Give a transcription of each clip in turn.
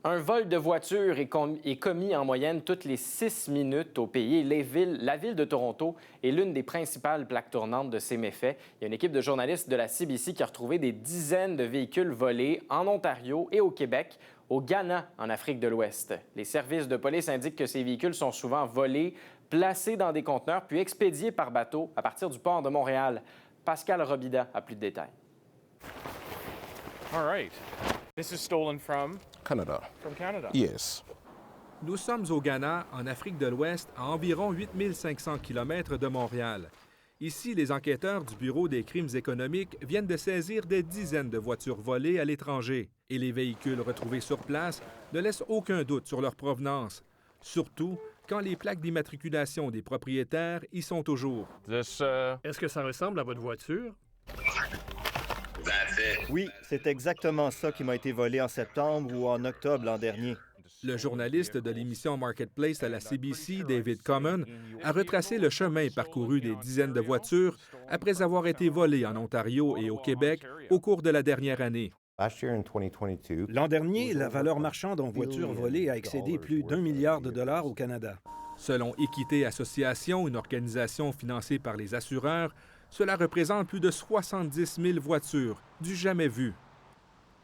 Un vol de voiture est commis en moyenne toutes les 6 minutes au pays. La ville de Toronto est l'une des principales plaques tournantes de ces méfaits. Il y a une équipe de journalistes de la CBC qui a retrouvé des dizaines de véhicules volés en Ontario et au Québec, au Ghana, en Afrique de l'Ouest. Les services de police indiquent que ces véhicules sont souvent volés, placés dans des conteneurs, puis expédiés par bateau à partir du port de Montréal. Pascal Robida a plus de détails. All right. This is stolen from Canada. Canada. Yes. Nous sommes au Ghana, en Afrique de l'Ouest, à environ 8500 km de Montréal. Ici, les enquêteurs du Bureau des crimes économiques viennent de saisir des dizaines de voitures volées à l'étranger. Et les véhicules retrouvés sur place ne laissent aucun doute sur leur provenance, surtout quand les plaques d'immatriculation des propriétaires y sont toujours. Est-ce que ça ressemble à votre voiture? Oui, c'est exactement ça qui m'a été volé en septembre ou en octobre l'an dernier. Le journaliste de l'émission Marketplace à la CBC, David Common, a retracé le chemin parcouru des dizaines de voitures après avoir été volées en Ontario et au Québec au cours de la dernière année. L'an dernier, la valeur marchande en voitures volées a excédé plus d'1 milliard de dollars au Canada. Selon Équité Association, une organisation financée par les assureurs, cela représente plus de 70 000 voitures, du jamais vu.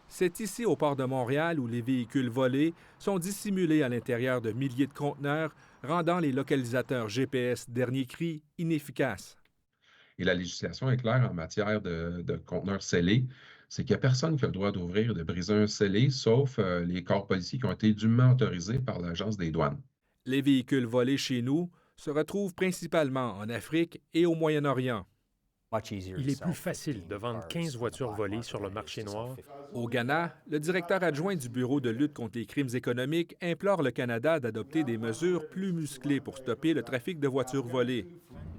C'est ici, au port de Montréal, où les véhicules volés sont dissimulés à l'intérieur de milliers de conteneurs, rendant les localisateurs GPS dernier cri inefficaces. Et la législation est claire en matière de conteneurs scellés. C'est qu'il n'y a personne qui a le droit d'ouvrir et de briser un scellé, sauf les corps policiers qui ont été dûment autorisés par l'Agence des douanes. Les véhicules volés chez nous se retrouvent principalement en Afrique et au Moyen-Orient. Il est plus facile de vendre 15 voitures volées sur le marché noir. Au Ghana, le directeur adjoint du Bureau de lutte contre les crimes économiques implore le Canada d'adopter des mesures plus musclées pour stopper le trafic de voitures volées.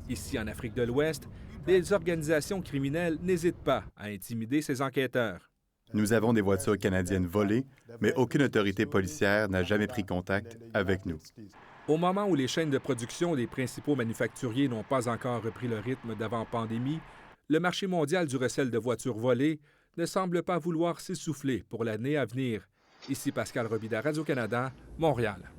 Ici, en Afrique de l'Ouest, les organisations criminelles n'hésitent pas à intimider ces enquêteurs. Nous avons des voitures canadiennes volées, mais aucune autorité policière n'a jamais pris contact avec nous. Au moment où les chaînes de production des principaux manufacturiers n'ont pas encore repris le rythme d'avant-pandémie, le marché mondial du recel de voitures volées ne semble pas vouloir s'essouffler pour l'année à venir. Ici Pascal Robida, Radio-Canada, Montréal.